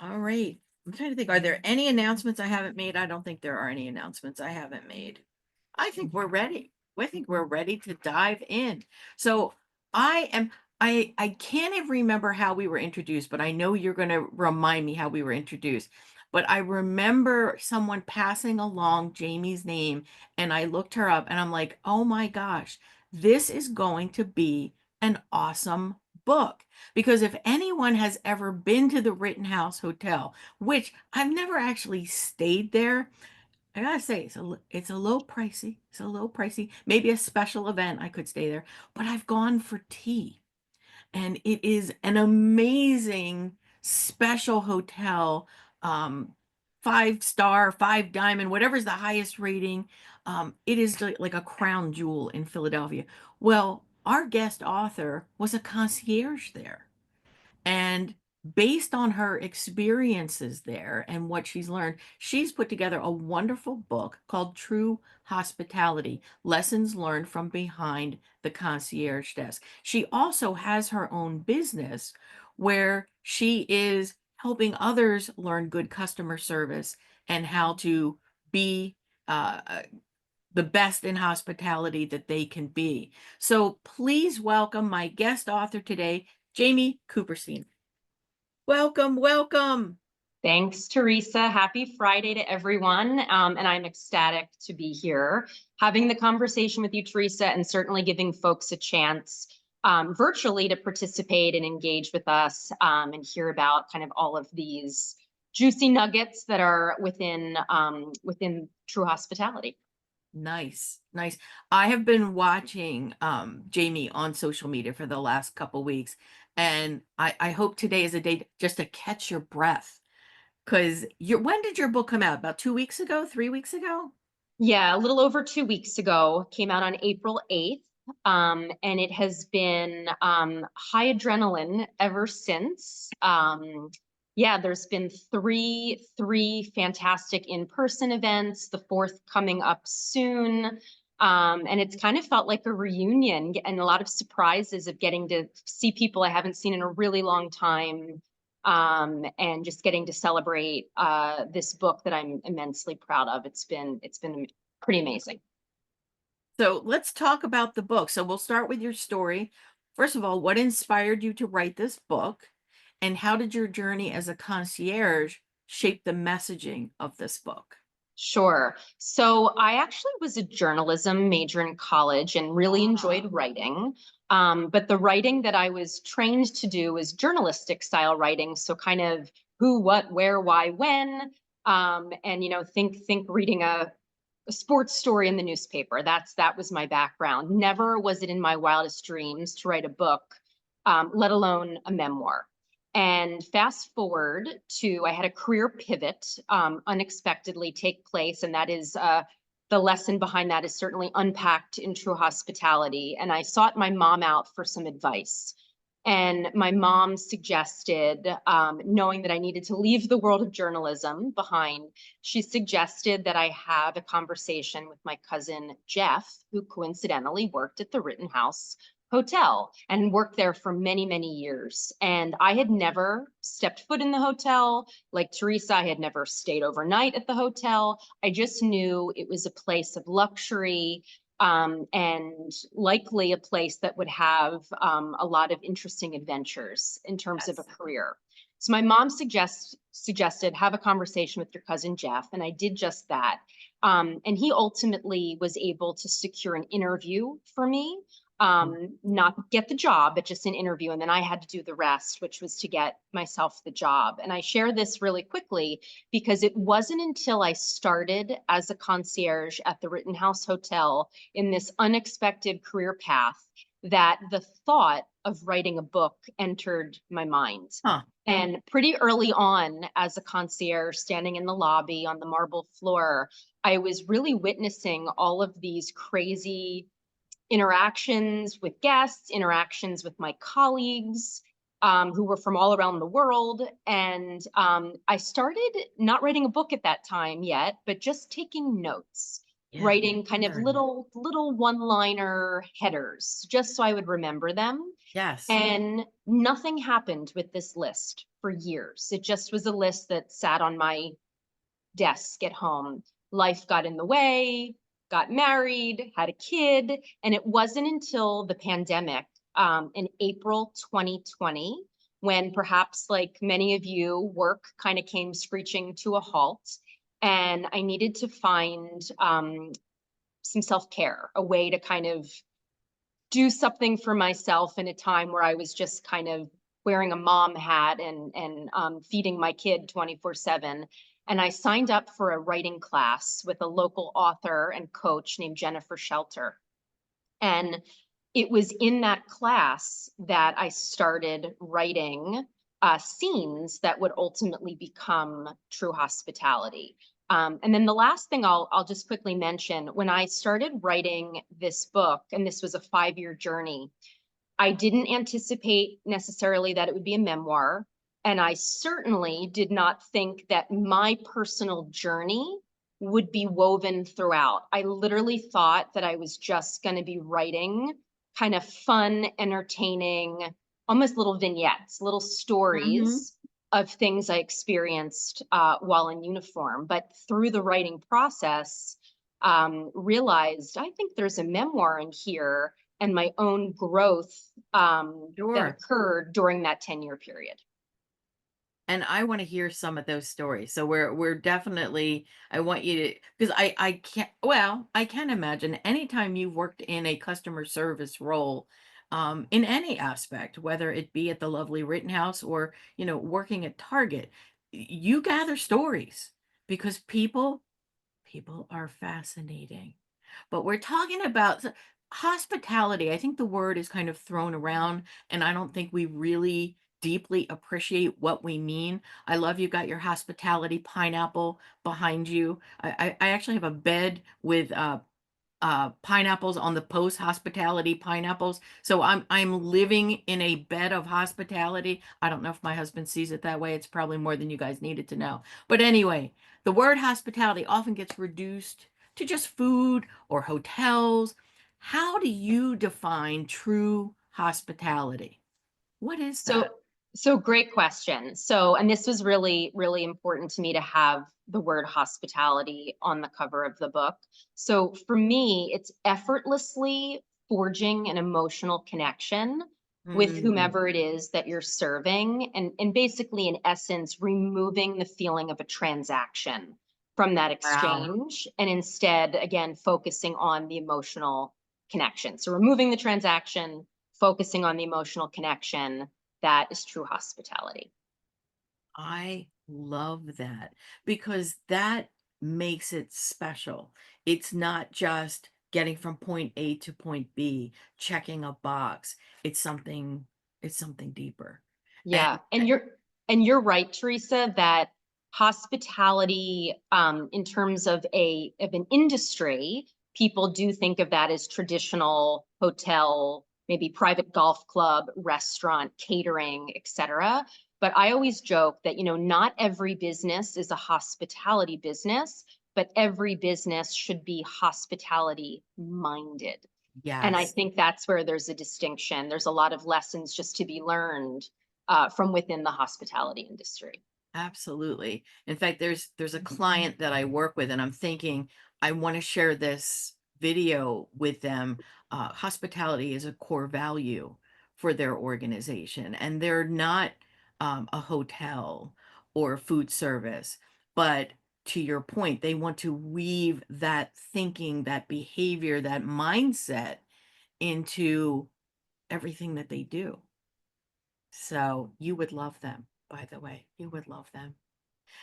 All right. I'm trying to think, are there any announcements I haven't made? I don't think there are any announcements I haven't made. I think we're ready. I think we're ready to dive in. So I am I can't even remember how we were introduced, but I know you're going to remind me how we were introduced. But I remember someone passing along Jamie's name and I looked her up and I'm like, "Oh my gosh, this is going to be an awesome book." Because if anyone has ever been to the Rittenhouse Hotel, which I've never actually stayed there, I gotta say it's a little pricey. It's a little pricey. Maybe a special event I could stay there, but I've gone for tea, and it is an amazing special hotel. Um, 5 star, 5 diamond, whatever's the highest rating. It is like a crown jewel in Philadelphia. Well, our guest author was a concierge there. And based on her experiences there and what she's learned, she's put together a wonderful book called True Hospitality: Lessons Learned from Behind the Concierge Desk. She also has her own business where she is helping others learn good customer service and how to be uh, the best in hospitality that they can be. So please welcome my guest author today, Jamie Cooperstein. Welcome, welcome. Thanks, Teresa. Happy Friday to everyone. And I'm ecstatic to be here having the conversation with you, Teresa, and certainly giving folks a chance virtually to participate and engage with us and hear about kind of all of these juicy nuggets that are within True Hospitality. Nice, nice. I have been watching Jamie on social media for the last couple weeks, and I hope today is a day just to catch your breath. Because when did your book come out? About 2 weeks ago, 3 weeks ago? Yeah, a little over 2 weeks ago, came out on April 8th. And it has been high adrenaline ever since. Yeah, there's been three fantastic in-person events, the fourth coming up soon. And it's kind of felt like a reunion and a lot of surprises of getting to see people I haven't seen in a really long time, and just getting to celebrate this book that I'm immensely proud of. It's been pretty amazing. So let's talk about the book. So we'll start with your story. First of all, what inspired you to write this book? And how did your journey as a concierge shape the messaging of this book? Sure. So I actually was a journalism major in college and really enjoyed writing. But the writing that I was trained to do was journalistic style writing. So kind of who, what, where, why, when. And think reading a sports story in the newspaper. That was my background. Never was it in my wildest dreams to write a book, let alone a memoir. And fast forward to, I had a career pivot unexpectedly take place, and that is the lesson behind that is certainly unpacked in True Hospitality. And I sought my mom out for some advice. And my mom suggested, knowing that I needed to leave the world of journalism behind, she suggested that I have a conversation with my cousin Jeff, who coincidentally worked at the Rittenhouse Hotel and worked there for many, many years. And I had never stepped foot in the hotel. Like Teresa, I had never stayed overnight at the hotel. I just knew it was a place of luxury, and likely a place that would have a lot of interesting adventures in terms of a Yes. career. So my mom suggested have a conversation with your cousin Jeff, and I did just that. And he ultimately was able to secure an interview for me, not get the job, but just an interview. And then I had to do the rest, which was to get myself the job. And I share this really quickly because it wasn't until I started as a concierge at the Rittenhouse Hotel in this unexpected career path that the thought of writing a book entered my mind. Huh. And pretty early on, as a concierge standing in the lobby on the marble floor, I was really witnessing all of these crazy interactions with guests, interactions with my colleagues, who were from all around the world. And I started not writing a book at that time yet, but just taking notes. Yeah. writing kind of Very. little one-liner headers just so I would remember them. Yes. And nothing happened with this list for years. It just was a list that sat on my desk at home. Life got in the way, got married, had a kid, and it wasn't until the pandemic in April 2020 when perhaps like many of you, work kind of came screeching to a halt. And I needed to find some self care, a way to kind of do something for myself in a time where I was just kind of wearing a mom hat and feeding my kid 24/7. And I signed up for a writing class with a local author and coach named Jennifer Shelter. And it was in that class that I started writing scenes that would ultimately become true hospitality. And then the last thing I'll just quickly mention, when I started writing this book, and this was a 5-year journey, I didn't anticipate necessarily that it would be a memoir. And I certainly did not think that my personal journey would be woven throughout. I literally thought that I was just going to be writing kind of fun, entertaining, almost little vignettes, little Hmm. stories of things I experienced while in uniform. But through the writing process, realized I think there's a memoir in here and my own growth that Sure. occurred during that 10-year period. And I want to hear some of those stories. So we're definitely, I want you to, because I can't, well, I can imagine anytime you've worked in a customer service role, in any aspect, whether it be at the lovely Rittenhouse or, working at Target, you gather stories because people are fascinating. But we're talking about hospitality. I think the word is kind of thrown around, and I don't think we really deeply appreciate what we mean. I love you got your hospitality pineapple behind you. I actually have a bed with pineapples on the post, hospitality pineapples. So I'm living in a bed of hospitality. I don't know if my husband sees it that way. It's probably more than you guys needed to know. But anyway, the word hospitality often gets reduced to just food or hotels. How do you define true hospitality? What is So, that? so great question. So, and this was really, really important to me to have the word hospitality on the cover of the book. So for me, it's effortlessly forging an emotional connection with Mm, whomever it is that you're serving, and basically, in essence, removing the feeling of a transaction from that wow. exchange, and instead, again, focusing on the emotional connection. So removing the transaction, focusing on the emotional connection, that is true hospitality. I love that because that makes it special. It's not just getting from point A to point B, checking a box. It's something it's something deeper. And Yeah, and you're right, Teresa, that hospitality, in terms of an industry, people do think of that as traditional hotel, maybe private golf club, restaurant, catering, etc. But I always joke that, not every business is a hospitality business, but every business should be hospitality minded. And I yes. think that's where there's a distinction. There's a lot of lessons just to be learned from within the hospitality industry. Absolutely. In fact, there's a client that I work with, and I'm thinking I want to share this video with them. Hospitality is a core value for their organization, and they're not a hotel or food service, but to your point, they want to weave that thinking, that behavior, that mindset into everything that they do. So you would love them, by the way. You would love them.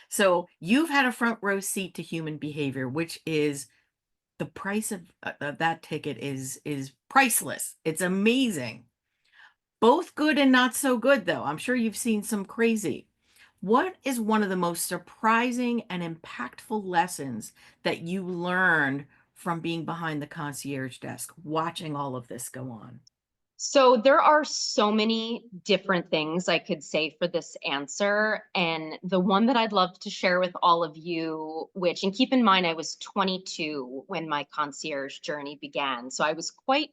So you've had a front row seat to human behavior, which is the price of that ticket is priceless. It's amazing. Both good and not so good, though. I'm sure you've seen some crazy. What is one of the most surprising and impactful lessons that you learned from being behind the concierge desk, watching all of this go on? So there are so many different things I could say for this answer. And the one that I'd love to share with all of you, which, and keep in mind, I was 22 when my concierge journey began. So I was quite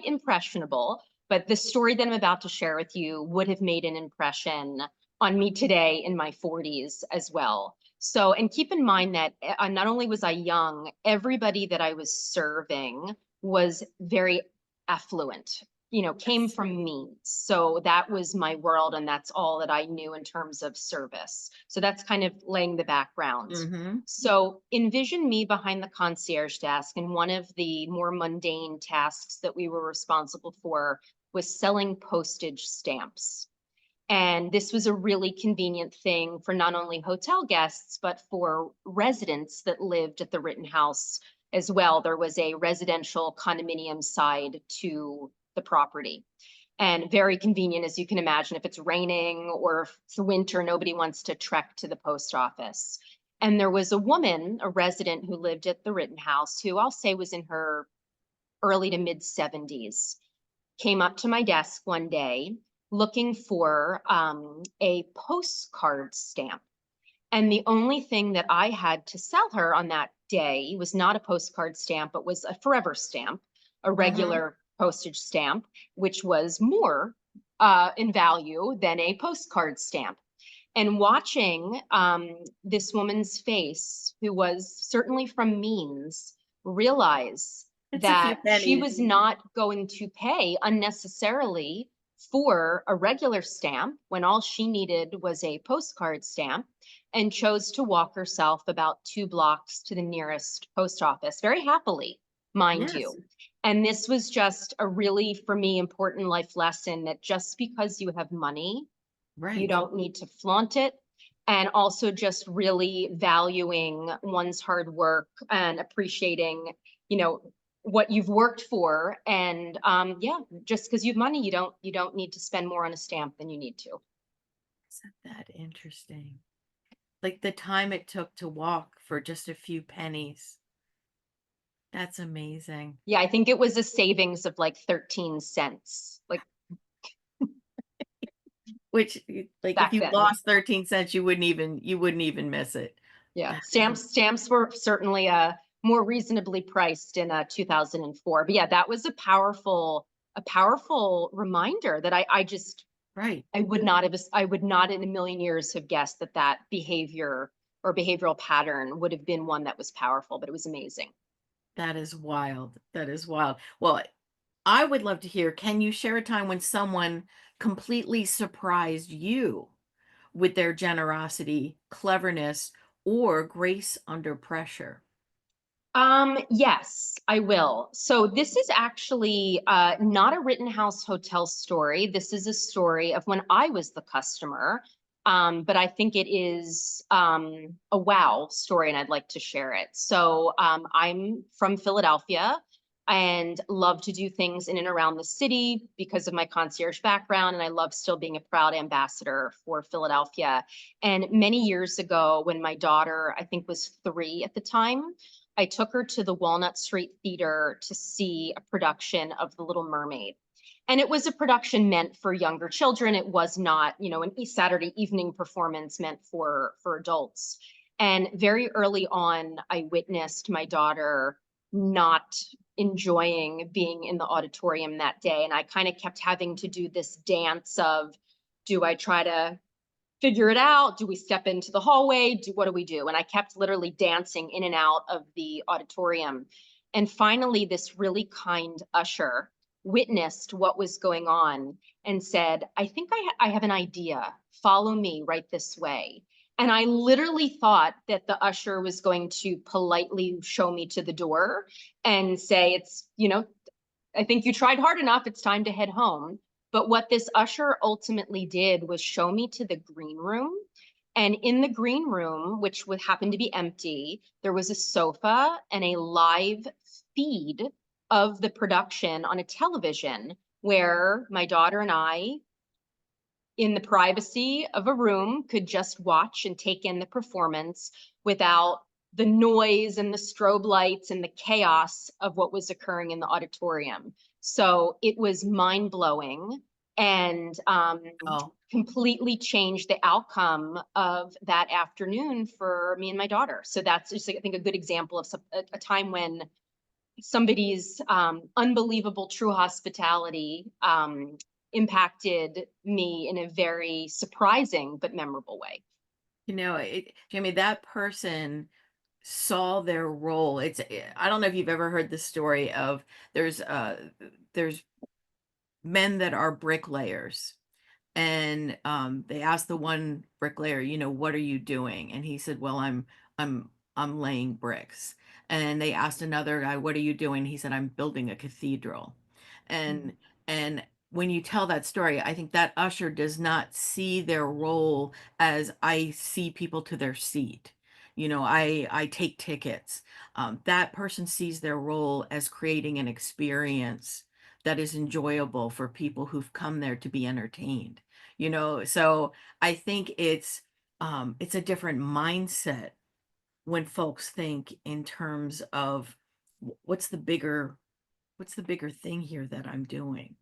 impressionable. But the story that I'm about to share with you would have made an impression on me today in my 40s as well. So, and keep in mind that not only was I young, everybody that I was serving was very affluent, came Yes. from means. So that was my world, and that's all that I knew in terms of service. So that's kind of laying the background. Mm-hmm. So envision me behind the concierge desk, and one of the more mundane tasks that we were responsible for was selling postage stamps. And this was a really convenient thing for not only hotel guests, but for residents that lived at the Rittenhouse as well. There was a residential condominium side to the property. And very convenient, as you can imagine, if it's raining or if it's winter, nobody wants to trek to the post office. And there was a woman, a resident who lived at the Rittenhouse, who I'll say was in her early to mid 70s, came up to my desk one day looking for a postcard stamp. And the only thing that I had to sell her on that day was not a postcard stamp, but was a forever stamp, a Mm-hmm. regular postage stamp, which was more in value than a postcard stamp. And watching this woman's face, who was certainly from means, realize It's a few that she pennies. was not going to pay unnecessarily for a regular stamp when all she needed was a postcard stamp, and chose to walk herself about 2 blocks to the nearest post office, very happily, mind Yes. you. And this was just a really, for me, important life lesson that just because you have money, you Right. don't need to flaunt it. And also just really valuing one's hard work and appreciating, you know, what you've worked for. And yeah, just because you have money, you don't need to spend more on a stamp than you need to. Isn't that interesting? Like the time it took to walk for just a few pennies. That's amazing. Yeah, I think it was a savings of like 13 cents, like Which, like, if back you then. lost 13 cents, you wouldn't even miss it. Yeah, That is, stamps were certainly more reasonably priced in 2004. But yeah, that was a powerful reminder that I just right. I would not in a million years have guessed that that behavior or behavioral pattern would have been one that was powerful, but it was amazing. That is wild. That is wild. Well, I would love to hear, can you share a time when someone completely surprised you with their generosity, cleverness, or grace under pressure? Yes, I will. So this is actually not a Rittenhouse Hotel story. This is a story of when I was the customer. But I think it is a wow story, and I'd like to share it. So I'm from Philadelphia and love to do things in and around the city because of my concierge background, and I love still being a proud ambassador for Philadelphia. And many years ago, when my daughter, I think, was 3 at the time, I took her to the Walnut Street Theater to see a production of The Little Mermaid. And it was a production meant for younger children. It was not, an Saturday evening performance meant for adults. And very early on, I witnessed my daughter not enjoying being in the auditorium that day. And I kind of kept having to do this dance of, do I try to figure it out? Do we step into the hallway? What do we do? And I kept literally dancing in and out of the auditorium. And finally, this really kind usher witnessed what was going on and said, I think I have an idea. Follow me right this way. And I literally thought that the usher was going to politely show me to the door and say, I think you tried hard enough. It's time to head home. But what this usher ultimately did was show me to the green room. And in the green room, which would happen to be empty, there was a sofa and a live feed of the production on a television where my daughter and I, in the privacy of a room, could just watch and take in the performance without the noise and the strobe lights and the chaos of what was occurring in the auditorium. So it was mind blowing and Oh, completely changed the outcome of that afternoon for me and my daughter. So that's just, I think, a good example of a time when somebody's unbelievable true hospitality impacted me in a very surprising but memorable way. Jamie, that person saw their role. I don't know if you've ever heard the story of there's men that are bricklayers. And they asked the one bricklayer, what are you doing? And he said, well, I'm laying bricks. And they asked another guy, what are you doing? He said, I'm building a cathedral. Mhm. And and when you tell that story, I think that usher does not see their role as I see people to their seat. I take tickets. That person sees their role as creating an experience that is enjoyable for people who've come there to be entertained. So I think it's a different mindset when folks think in terms of what's the bigger thing here that I'm doing.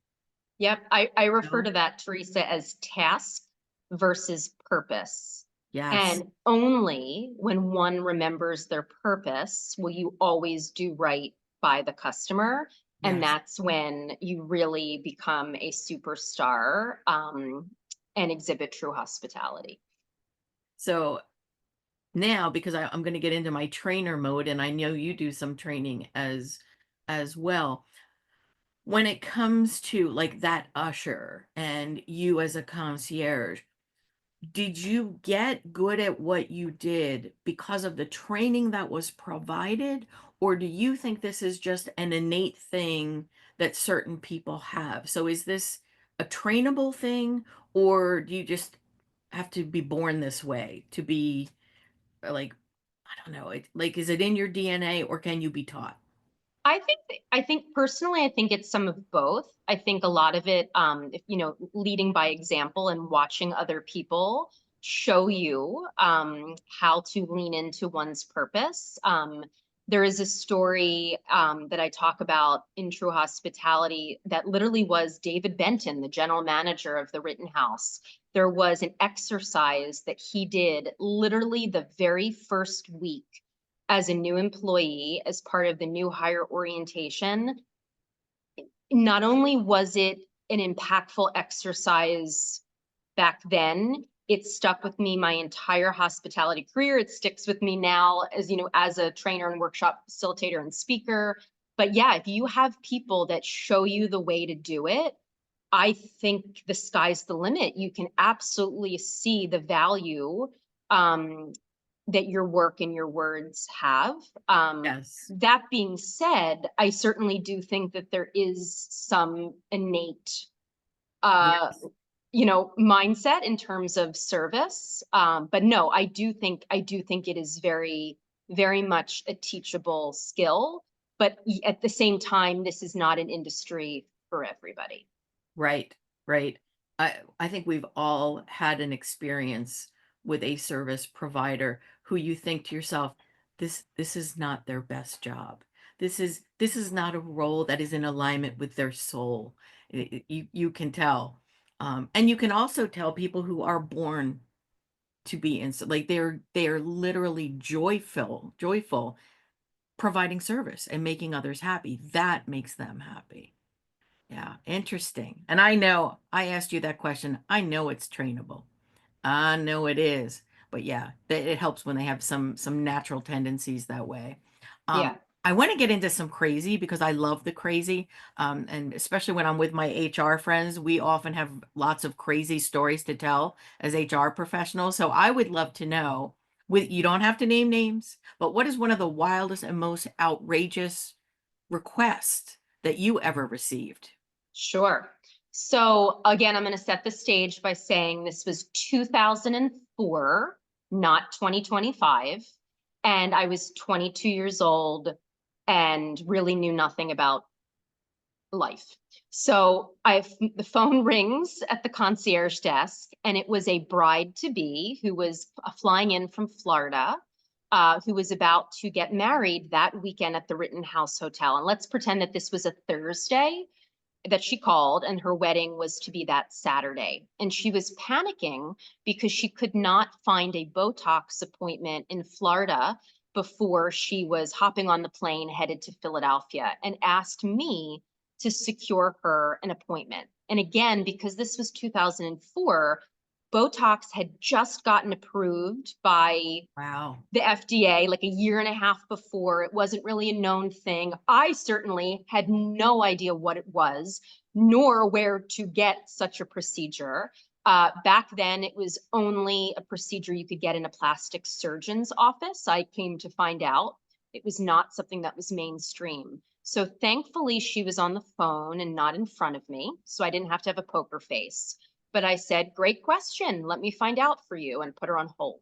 Yep, I refer No. to that, Teresa, as task versus purpose. Yes. And only when one remembers their purpose will you always do right by the customer. And Yes. that's when you really become a superstar and exhibit true hospitality. So now, because I'm going to get into my trainer mode, and I know you do some training as well. When it comes to like that usher and you as a concierge, did you get good at what you did because of the training that was provided, or do you think this is just an innate thing that certain people have? So is this a trainable thing, or do you just have to be born this way to be like, I don't know, like, is it in your DNA or can you be taught? I think personally, I think it's some of both. I think a lot of it, if you know, leading by example and watching other people show you how to lean into one's purpose. There is a story that I talk about in True Hospitality that literally was David Benton, the general manager of the Rittenhouse. There was an exercise that he did literally the very first week as a new employee, as part of the new hire orientation. Not only was it an impactful exercise back then, it stuck with me my entire hospitality career. It sticks with me now as, you know, as a trainer and workshop facilitator and speaker. But yeah, if you have people that show you the way to do it, I think the sky's the limit. You can absolutely see the value um, that your work and your words have. Yes. That being said, I certainly do think that there is some innate, uh, Yes. mindset in terms of service. But no, I do think it is very, very much a teachable skill. But at the same time, this is not an industry for everybody. Right, right. I think we've all had an experience with a service provider who you think to yourself, this is not their best job. This is not a role that is in alignment with their soul. You can tell. And you can also tell people who are born to be in, like they're literally joyful providing service and making others happy. That makes them happy. Yeah, interesting. And I know I asked you that question. I know it's trainable. I know it is. But yeah, it helps when they have some natural tendencies that way. Um, Yeah, I want to get into some crazy because I love the crazy. And especially when I'm with my HR friends, we often have lots of crazy stories to tell as HR professionals. So I would love to know, with you don't have to name names, but what is one of the wildest and most outrageous requests that you ever received? sure. So again, I'm going to set the stage by saying this was 2004, not 2025. And I was 22 years old and really knew nothing about life. So the phone rings at the concierge desk, and it was a bride to be who was flying in from Florida, who was about to get married that weekend at the Rittenhouse Hotel. And let's pretend that this was a Thursday. that she called, and her wedding was to be that Saturday. And she was panicking because she could not find a Botox appointment in Florida before she was hopping on the plane headed to Philadelphia, and asked me to secure her an appointment. And again, because this was 2004, Botox had just gotten approved by Wow. the FDA like a year and a half before. It wasn't really a known thing. I certainly had no idea what it was, nor where to get such a procedure. Back then, it was only a procedure you could get in a plastic surgeon's office. I came to find out it was not something that was mainstream. So thankfully, she was on the phone and not in front of me, so I didn't have to have a poker face. But I said, "Great question. Let me find out for you," and put her on hold.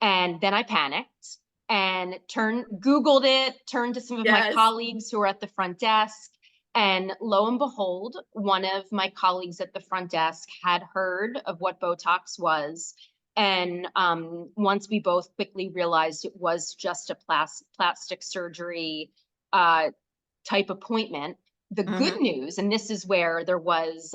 And then I panicked and Googled it, turned to some of my Yes. colleagues who were at the front desk. And lo and behold, one of my colleagues at the front desk had heard of what Botox was. And once we both quickly realized it was just a plastic surgery uh, type appointment. The good Hmm. news, and this is where there was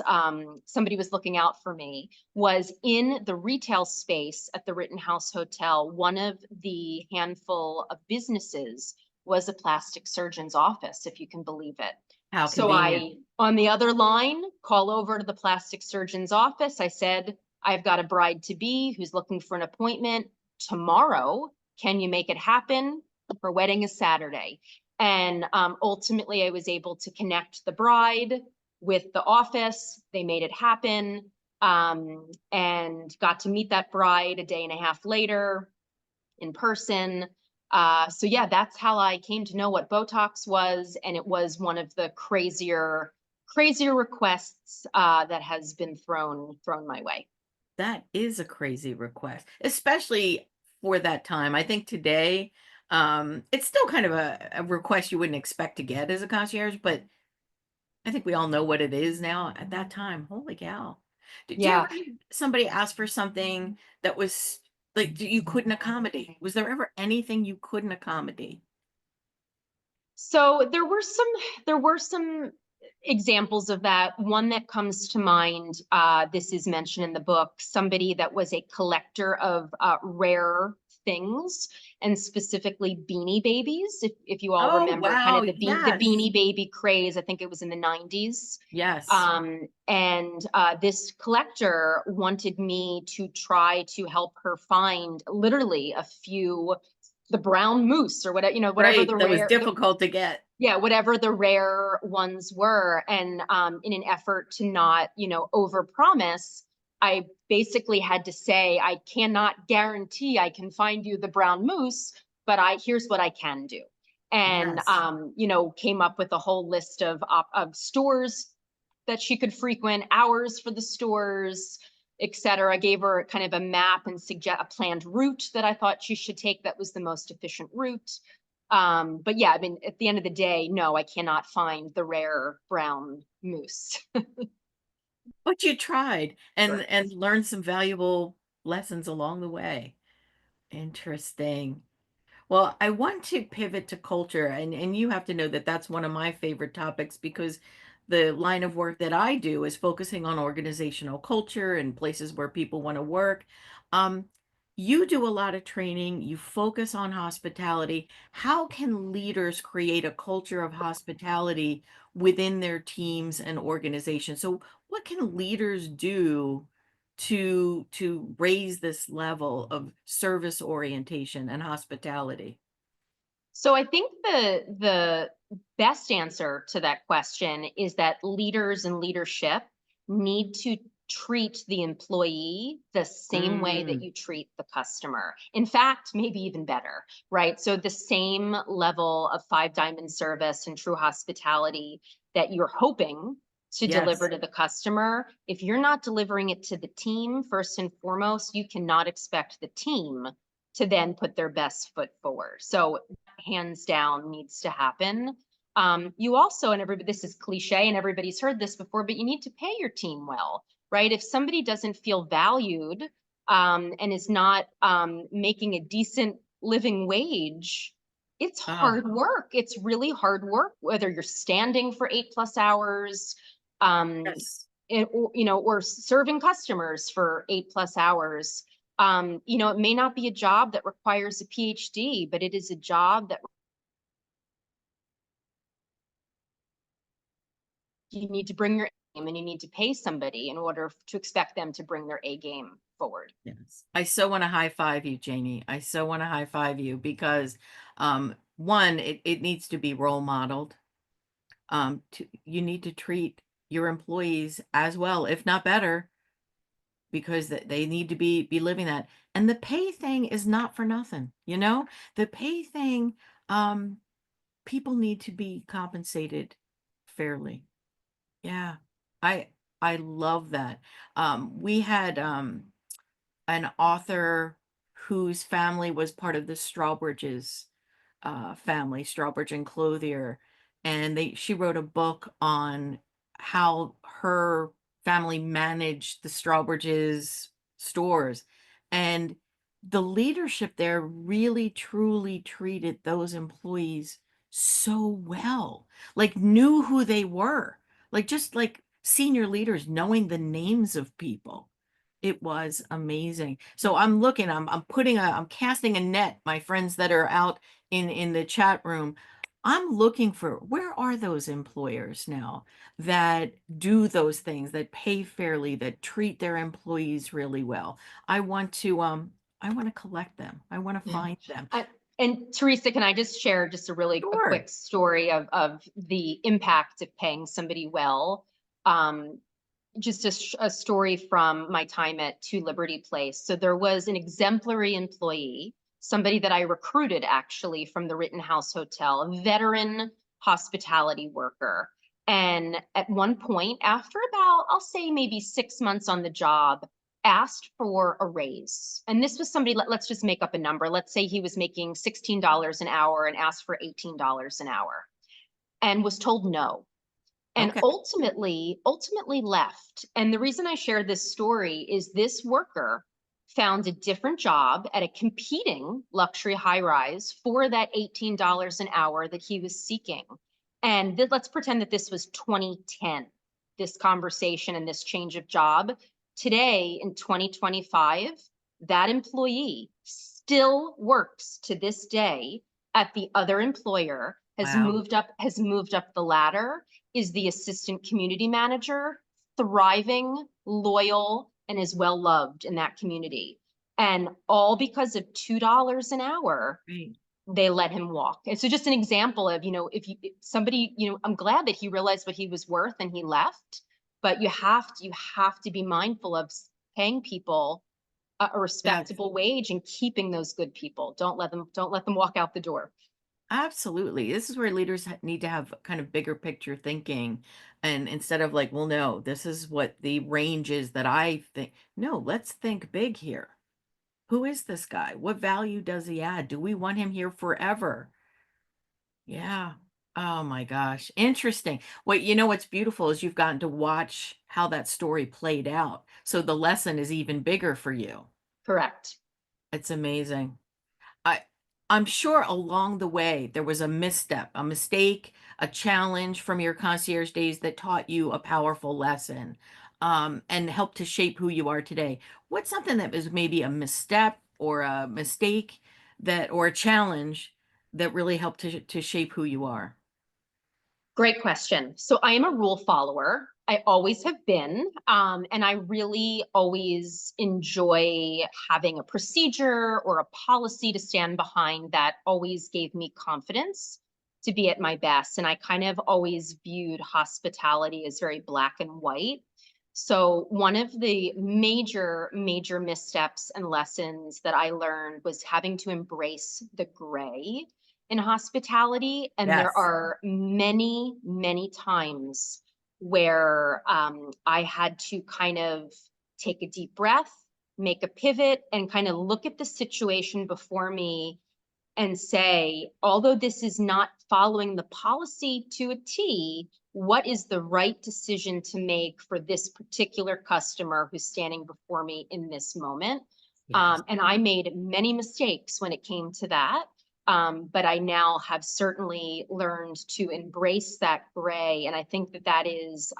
somebody was looking out for me, was in the retail space at the Rittenhouse Hotel. One of the handful of businesses was a plastic surgeon's office, if you can believe it. How So convenient. I, on the other line, call over to the plastic surgeon's office. I said, "I've got a bride to be who's looking for an appointment tomorrow. Can you make it happen? Her wedding is Saturday." And ultimately, I was able to connect the bride with the office. They made it happen, and got to meet that bride a day and a half later in person. So yeah, that's how I came to know what Botox was, and it was one of the crazier requests that has been thrown my way. That is a crazy request, especially for that time. I think today, it's still kind of a request you wouldn't expect to get as a concierge, but I think we all know what it is now. At that time, holy cow. Did you ever Yeah. have somebody ask for something that was like you couldn't accommodate? Was there ever anything you couldn't accommodate? So there were some examples of that. One that comes to mind, this is mentioned in the book, somebody that was a collector of rare things, and specifically Beanie Babies. If you all Oh, remember kind wow. of the Yes. Beanie Baby craze, I think it was in the 90s. Yes. And this collector wanted me to try to help her find literally a few, the brown moose or whatever, whatever Right. the That was rare, difficult to get. yeah, whatever the rare ones were. And in an effort to not, overpromise, I basically had to say, "I cannot guarantee I can find you the brown moose, but here's what I can do." And Yes. came up with a whole list of stores that she could frequent, hours for the stores, etc. Gave her kind of a map and suggest a planned route that I thought she should take that was the most efficient route. But yeah, I mean, at the end of the day, no, I cannot find the rare brown moose. But you tried Sure. and learned some valuable lessons along the way. Interesting. Well, I want to pivot to culture, and you have to know that that's one of my favorite topics because the line of work that I do is focusing on organizational culture and places where people want to work. Um, you do a lot of training, you focus on hospitality. How can leaders create a culture of hospitality within their teams and organizations? So, what can leaders do to raise this level of service orientation and hospitality? So I think the best answer to that question is that leaders and leadership need to treat the employee the same way that Mm, you treat the customer. In fact, maybe even better, right? So the same level of five diamond service and true hospitality that you're hoping to deliver yes, to the customer, if you're not delivering it to the team first and foremost, you cannot expect the team to then put their best foot forward. So hands down needs to happen. You also, and everybody, this is cliche and everybody's heard this before, but you need to pay your team well, right? If somebody doesn't feel valued and is not making a decent living wage, it's oh, hard work. It's really hard work, whether you're standing for 8+ hours, Yes. Or serving customers for 8+ hours. It may not be a job that requires a PhD, but it is a job that you need to bring your A game, and you need to pay somebody in order to expect them to bring their A game forward. Yes. I so want to high five you, Jamie. I so want to high five you because one, it needs to be role modeled. You need to treat your employees as well, if not better, because they need to be living that. And the pay thing is not for nothing, you know? The pay thing, um, people need to be compensated fairly. Yeah. I I love that. We had an author whose family was part of the Strawbridges family, Strawbridge and Clothier, and she wrote a book on how her family managed the Strawbridges stores, and the leadership there really truly treated those employees so well, like knew who they were, like just like senior leaders knowing the names of people. It was amazing. So I'm looking, I'm casting a net, my friends that are out in the chat room. I'm looking for where are those employers now that do those things, that pay fairly, that treat their employees really well. I want to collect them. I want to Yeah. find them. And Teresa, can I just share just a Sure. quick story of the impact of paying somebody well? Um, just a story from my time at Two Liberty Place. So there was an exemplary employee, somebody that I recruited actually from the Rittenhouse Hotel, a veteran hospitality worker. And at one point, after about, I'll say maybe 6 months on the job, asked for a raise. And this was somebody, let's just make up a number. Let's say he was making $16 an hour and asked for $18 an hour and was told no, and Okay. ultimately left. And the reason I share this story is this worker found a different job at a competing luxury high rise for that $18 an hour that he was seeking. And let's pretend that this was 2010, this conversation and this change of job. Today in 2025, that employee still works to this day at the other employer, Wow. has moved up the ladder, is the assistant community manager, thriving, loyal, and is well loved in that community. And all because of $2 an hour, Great. they let him walk. And so just an example of, if somebody, I'm glad that he realized what he was worth and he left, but you have to be mindful of paying people a Yes. respectable wage and keeping those good people. Don't let them walk out the door. Absolutely. This is where leaders need to have kind of bigger picture thinking. And instead of like, well, no, this is what the range is that I think. No, let's think big here. Who is this guy? What value does he add? Do we want him here forever? Yeah. Oh my gosh. Interesting. What's beautiful is you've gotten to watch how that story played out. So the lesson is even bigger for you. Correct. It's amazing. I I'm sure along the way there was a misstep, a mistake, a challenge from your concierge days that taught you a powerful lesson, and helped to shape who you are today. What's something that was maybe a misstep or a mistake or a challenge that really helped to shape who you are? Great question. So I am a rule follower. I always have been. And I really always enjoy having a procedure or a policy to stand behind that always gave me confidence to be at my best. And I kind of always viewed hospitality as very black and white. So one of the major missteps and lessons that I learned was having to embrace the gray in hospitality. And there Yes. are many times where I had to kind of take a deep breath, make a pivot, and kind of look at the situation before me and say, although this is not following the policy to a T, what is the right decision to make for this particular customer who's standing before me in this moment? Yes. And I made many mistakes when it came to that. But I now have certainly learned to embrace that gray. And I think that that is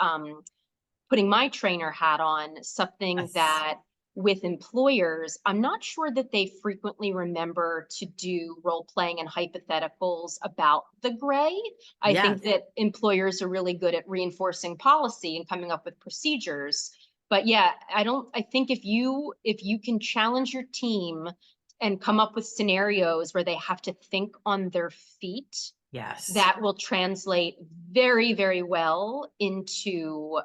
putting my trainer hat on, something Yes. that with employers, I'm not sure that they frequently remember to do role playing and hypotheticals about the gray. I think Yes. that employers are really good at reinforcing policy and coming up with procedures. But yeah, I think if you can challenge your team and come up with scenarios where they have to think on their feet, Yes. that will translate very, very well into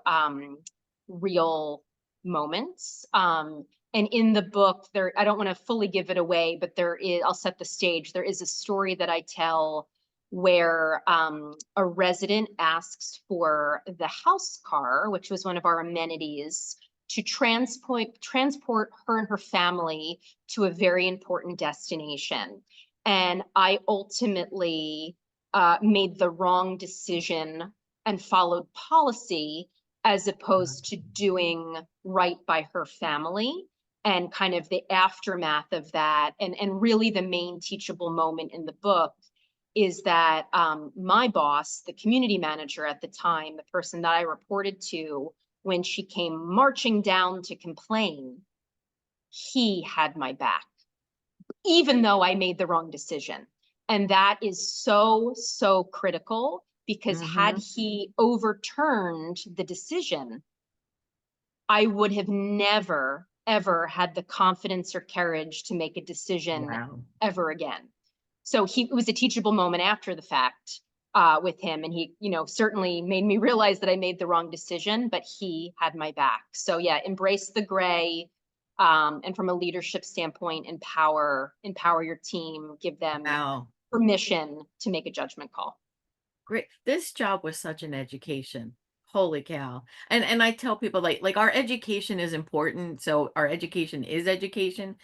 real moments. And in the book, there, I don't want to fully give it away, but there is, I'll set the stage. There is a story that I tell where a resident asks for the house car, which was one of our amenities, to transport her and her family to a very important destination. And I ultimately made the wrong decision and followed policy as opposed to doing right by her family, and kind of the aftermath of that. And really the main teachable moment in the book is that my boss, the community manager at the time, the person that I reported to, when she came marching down to complain, he had my back even though I made the wrong decision. And that is so, so critical, because had Hmm. he overturned the decision, I would have never, ever had the confidence or courage to make a decision Wow. ever again. So it was a teachable moment after the fact with him. And he, certainly made me realize that I made the wrong decision, but he had my back. So yeah, embrace the gray. And from a leadership standpoint, empower your team, give them Wow. permission to make a judgment call. Great. This job was such an education. Holy cow. And I tell people like our education is important. So our education is education.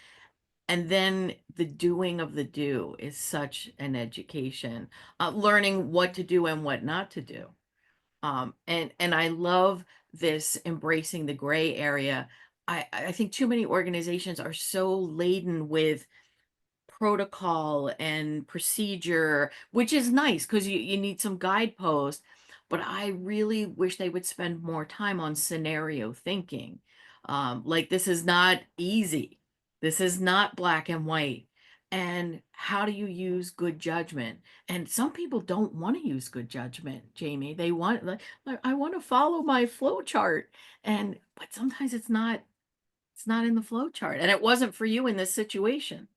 And then the doing of the do is such an education. Learning what to do and what not to do. And I love this embracing the gray area. I think too many organizations are so laden with protocol and procedure, which is nice because you need some guideposts. But I really wish they would spend more time on scenario thinking. Like, this is not easy. This is not black and white. And how do you use good judgment? And some people don't want to use good judgment, Jamie. They want, like, I want to follow my flow chart. But sometimes it's not in the flow chart. And it wasn't for you in this situation.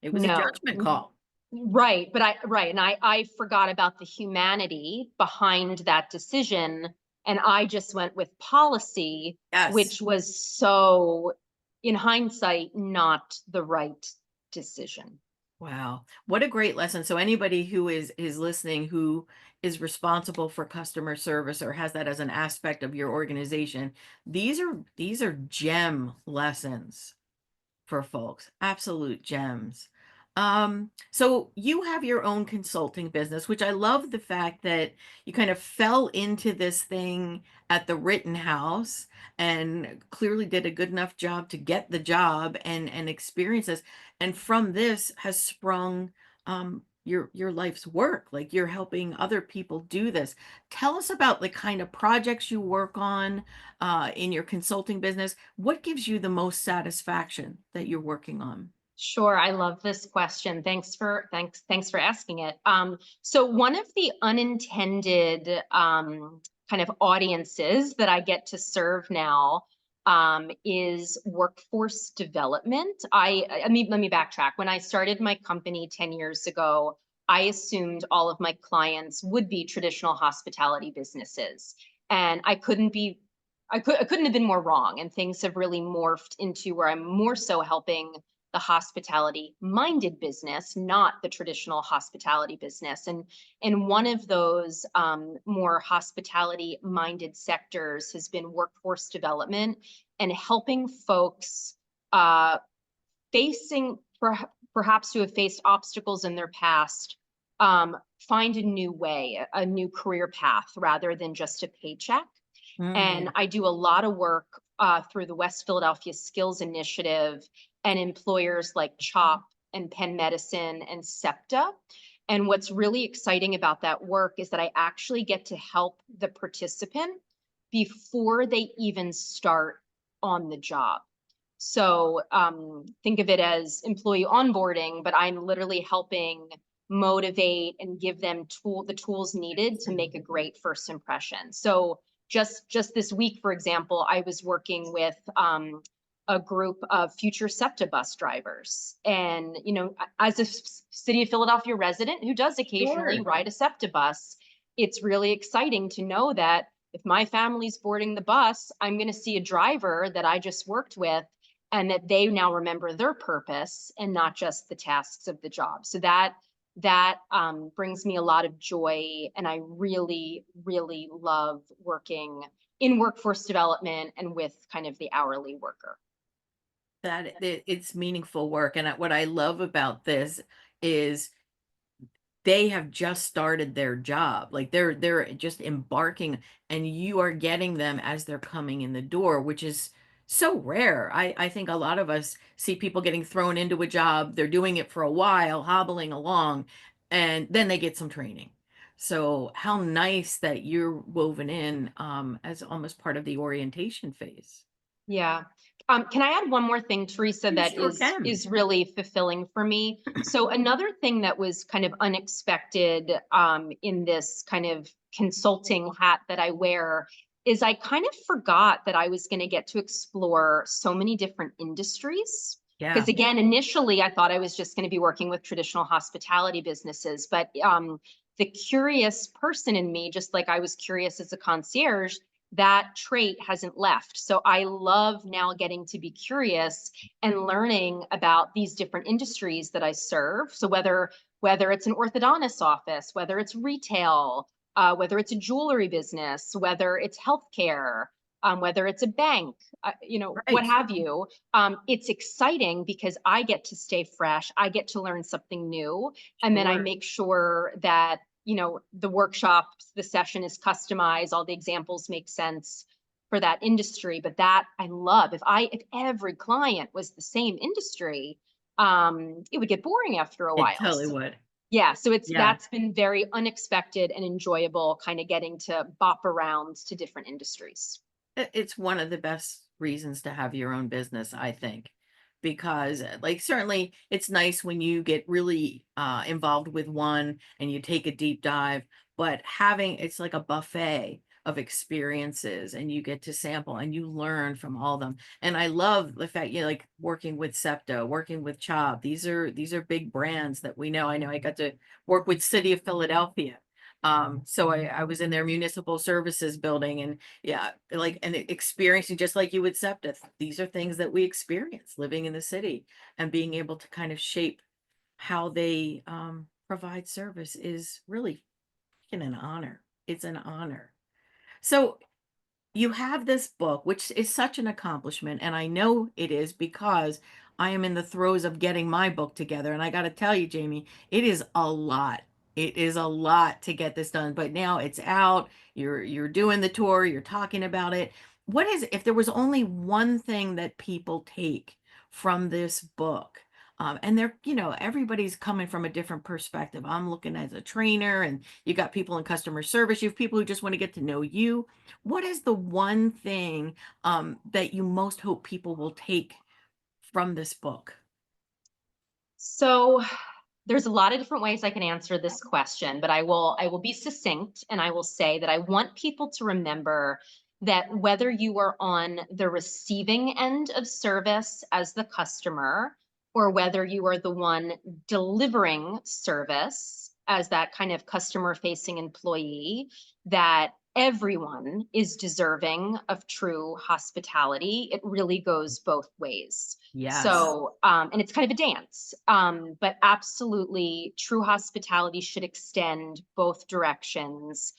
It was a No. judgment call. Right, but and I forgot about the humanity behind that decision, and I just went with policy, Yes. which was so, in hindsight, not the right decision. Wow. What a great lesson. So anybody who is listening who is responsible for customer service or has that as an aspect of your organization, these are gem lessons for folks. Absolute gems. So you have your own consulting business, which I love the fact that you kind of fell into this thing at the Rittenhouse and clearly did a good enough job to get the job and experience this. And from this has sprung your life's work. Like, you're helping other people do this. Tell us about the kind of projects you work on in your consulting business. What gives you the most satisfaction that you're working on? Sure, I love this question. Thanks for asking it. So one of the unintended kind of audiences that I get to serve now is workforce development. Let me backtrack. When I started my company 10 years ago, I assumed all of my clients would be traditional hospitality businesses, and I couldn't have been more wrong. And things have really morphed into where I'm more so helping the hospitality minded business, not the traditional hospitality business. And one of those more hospitality minded sectors has been workforce development and helping folks uh, facing perhaps who have faced obstacles in their past, find a new way, a new career path rather than just a paycheck. And Mm, I do a lot of work through the West Philadelphia Skills Initiative and employers like CHOP and Penn Medicine and SEPTA. And what's really exciting about that work is that I actually get to help the participant before they even start on the job. So think of it as employee onboarding, but I'm literally helping motivate and give them the tools needed to make a great first impression. So just this week, for example, I was working with a group of future SEPTA bus drivers. And, you know, as a city of Philadelphia resident who does occasionally Sure. ride a SEPTA bus, it's really exciting to know that if my family's boarding the bus, I'm going to see a driver that I just worked with, and that they now remember their purpose and not just the tasks of the job. So that brings me a lot of joy, and I really, really love working in workforce development and with kind of the hourly worker. It's meaningful work, and what I love about this is they have just started their job. Like they're just embarking, and you are getting them as they're coming in the door, which is so rare. I think a lot of us see people getting thrown into a job, they're doing it for a while, hobbling along, and then they get some training. So how nice that you're woven in as almost part of the orientation phase. Yeah. Can I add one more thing, Teresa, You that sure can. is really fulfilling for me? So another thing that was kind of unexpected in this kind of consulting hat that I wear is I kind of forgot that I was going to get to explore so many different industries. Because Yeah. again, initially I thought I was just going to be working with traditional hospitality businesses, but the curious person in me, just like I was curious as a concierge, that trait hasn't left. So I love now getting to be curious and learning about these different industries that I serve. So whether it's an orthodontist office, whether it's retail, whether it's a jewelry business, whether it's healthcare, whether it's a bank, you know, what Right. have you. It's exciting because I get to stay fresh. I get to learn something new, and then I Sure. make sure that, you know, the workshop, the session is customized, all the examples make sense for that industry. But that I love. If every client was the same industry, it would get boring after a It while. totally So, would. yeah, so Yeah. that's been very unexpected and enjoyable, kind of getting to bop around to different industries. It's one of the best reasons to have your own business, I think, because like certainly it's nice when you get really involved with one and you take a deep dive, but having it's like a buffet of experiences and you get to sample and you learn from all of them. And I love the fact you like working with SEPTA, working with Chob. These are big brands that we know. I know I got to work with City of Philadelphia. So I was in their municipal services building, and yeah, like, and experiencing just like you would SEPTA. These are things that we experience living in the city, and being able to kind of shape how they provide service is really freaking an honor. It's an honor. So you have this book, which is such an accomplishment, and I know it is because I am in the throes of getting my book together. And I got to tell you, Jamie, it is a lot. It is a lot to get this done, but now it's out. You're doing the tour, you're talking about it. What is if there was only one thing that people take from this book? And they're, everybody's coming from a different perspective. I'm looking as a trainer, and you got people in customer service, you have people who just want to get to know you. What is the one thing that you most hope people will take from this book? So there's a lot of different ways I can answer this question, but I will be succinct, and I will say that I want people to remember that whether you are on the receiving end of service as the customer, or whether you are the one delivering service as that kind of customer facing employee, that everyone is deserving of true hospitality. It really goes both ways. Yes. So, and it's kind of a dance, but absolutely true hospitality should extend both directions.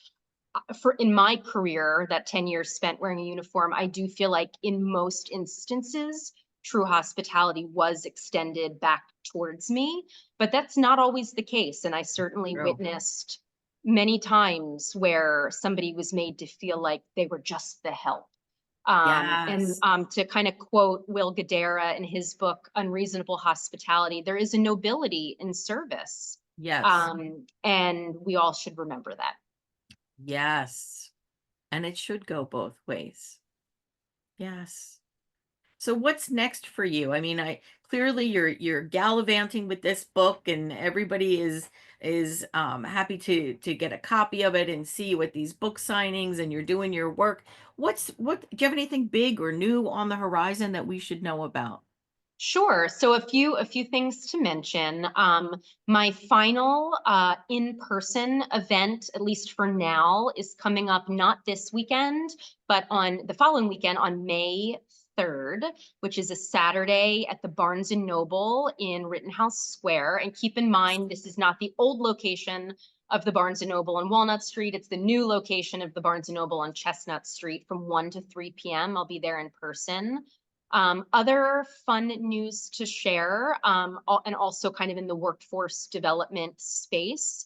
For in my career, that 10 years spent wearing a uniform, I do feel like in most instances, true hospitality was extended back towards me, but that's not always the case. And I certainly True. witnessed many times where somebody was made to feel like they were just the help. And Yes. to kind of quote Will Guidara in his book, Unreasonable Hospitality, there is a nobility in service. Yes. And we all should remember that. Yes. And it should go both ways. Yes. So what's next for you? I mean, I clearly you're gallivanting with this book and everybody is happy to get a copy of it and see you at these book signings and you're doing your work. What do you have anything big or new on the horizon that we should know about? Sure. So a few things to mention. My final in-person event, at least for now, is coming up not this weekend, but on the following weekend on May 3rd, which is a Saturday at the Barnes and Noble in Rittenhouse Square. And keep in mind, this is not the old location of the Barnes and Noble on Walnut Street. It's the new location of the Barnes and Noble on Chestnut Street from 1 to 3 p.m. I'll be there in person. Other fun news to share, and also kind of in the workforce development space.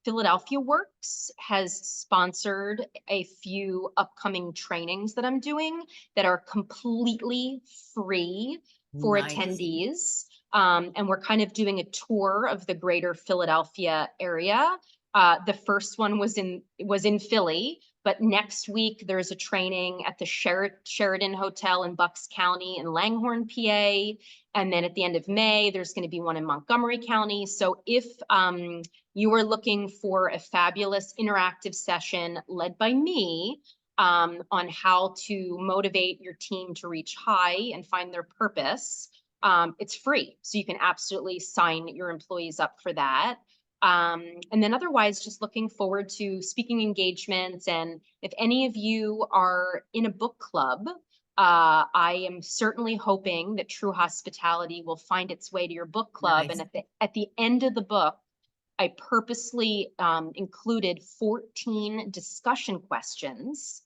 Philadelphia Works has sponsored a few upcoming trainings that I'm doing that are completely free for Nice. attendees. And we're kind of doing a tour of the greater Philadelphia area. The first one was in Philly, but next week there's a training at the Sheridan Hotel in Bucks County in Langhorne, PA. And then at the end of May, there's going to be one in Montgomery County. So if you are looking for a fabulous interactive session led by me on how to motivate your team to reach high and find their purpose, it's free. So you can absolutely sign your employees up for that. And then otherwise, just looking forward to speaking engagements. And if any of you are in a book club, I am certainly hoping that True Hospitality will find its way to your book club. Nice. And at the end of the book, I purposely included 14 discussion questions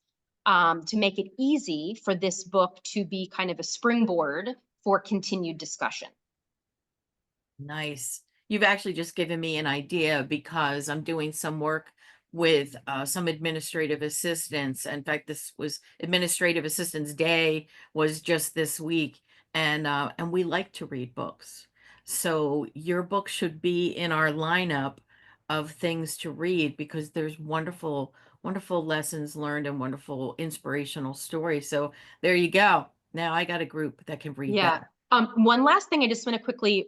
to make it easy for this book to be kind of a springboard for continued discussion. Nice. You've actually just given me an idea because I'm doing some work with some administrative assistants. In fact, this was Administrative Assistants Day was just this week, and we like to read books. So your book should be in our lineup of things to read because there's wonderful lessons learned and wonderful inspirational stories. So there you go. Now I got a group that can read Yeah. that. One last thing I just want to quickly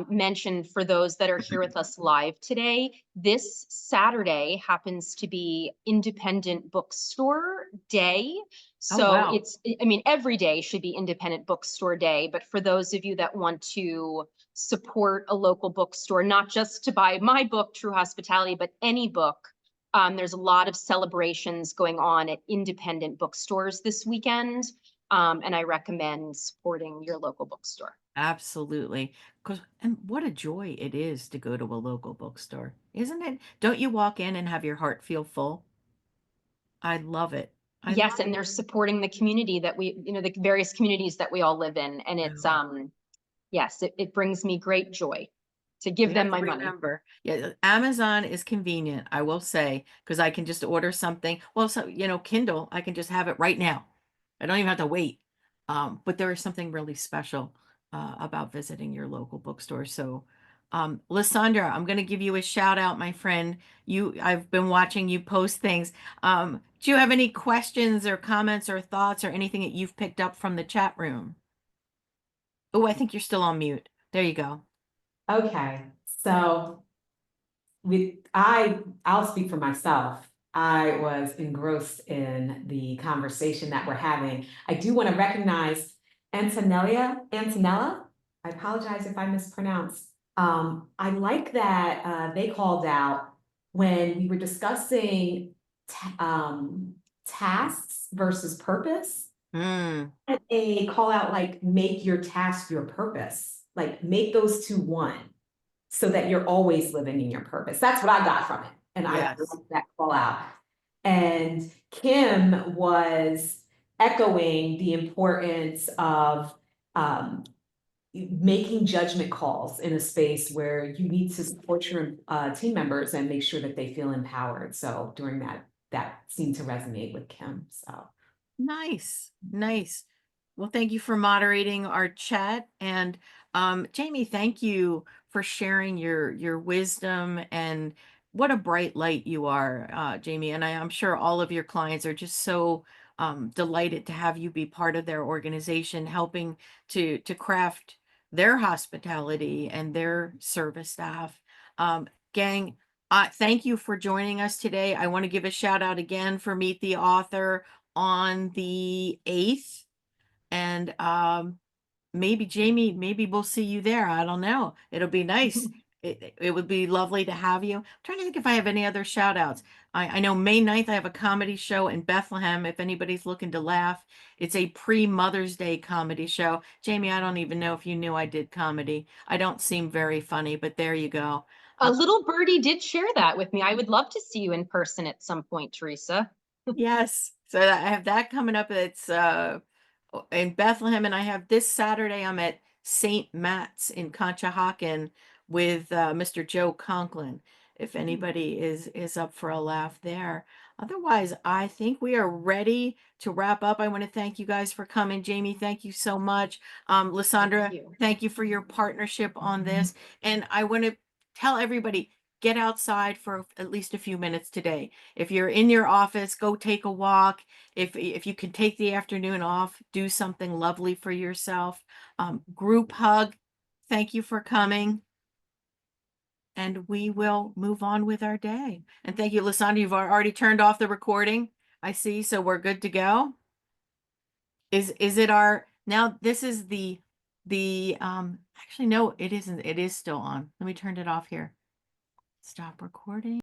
mention for those that are here with us live today. This Saturday happens to be Independent Bookstore Day. Oh, So wow. I mean, every day should be Independent Bookstore Day. But for those of you that want to support a local bookstore, not just to buy my book, True Hospitality, but any book, there's a lot of celebrations going on at independent bookstores this weekend. And I recommend supporting your local bookstore. Absolutely. 'Cause and what a joy it is to go to a local bookstore, isn't it? Don't you walk in and have your heart feel full? I love it. I love Yes, and they're supporting the community that the various communities that we all live in. And it's, it. yes, it brings me great joy to give We them have to my money. remember. Yeah, Amazon is convenient, I will say, because I can just order something. Well, so, Kindle, I can just have it right now. I don't even have to wait. But there is something really special about visiting your local bookstore. So, Lysandra, I'm going to give you a shout out, my friend. I've been watching you post things. Do you have any questions or comments or thoughts or anything that you've picked up from the chat room? Oh, I think you're still on mute. There you go. Okay, so I'll speak for myself. I was engrossed in the conversation that we're having. I do want to recognize Antonella. I apologize if I mispronounce. I like that they called out when we were discussing tasks versus purpose. Hmm. A call out like make your task your purpose, like make those two one so that you're always living in your purpose. That's what I got from it. And I Yes. like that call out. And Kim was echoing the importance of making judgment calls in a space where you need to support your team members and make sure that they feel empowered. So during that seemed to resonate with Kim. So Nice, nice. Well, thank you for moderating our chat. And Jamie, thank you for sharing your wisdom, and what a bright light you are, Jamie. And I'm sure all of your clients are just so delighted to have you be part of their organization, helping to craft their hospitality and their service staff. Gang, thank you for joining us today. I want to give a shout out again for Meet the Author on the 8th. And maybe Jamie, maybe we'll see you there. I don't know. It'll be nice. It would be lovely to have you. I'm trying to think if I have any other shout outs. I know May 9th I have a comedy show in Bethlehem if anybody's looking to laugh. It's a pre-Mother's Day comedy show. Jamie, I don't even know if you knew I did comedy. I don't seem very funny, but there you go. A little birdie did share that with me. I would love to see you in person at some point, Teresa. Yes. So I have that coming up. It's in Bethlehem, and I have this Saturday I'm at St. Matt's in Conshohocken with Mr. Joe Conklin. If anybody is up for a laugh there. Otherwise, I think we are ready to wrap up. I want to thank you guys for coming. Jamie, thank you so much. Lysandra, you. thank you for your partnership on this. And I want to tell everybody, get outside for at least a few minutes today. If you're in your office, go take a walk. If you can take the afternoon off, do something lovely for yourself. Group hug. Thank you for coming. And we will move on with our day. And thank you, Lysandra. You've already turned off the recording, I see, so we're good to go. Is it our now? This is the actually no, it isn't. It is still on. Let me turn it off here. Stop recording.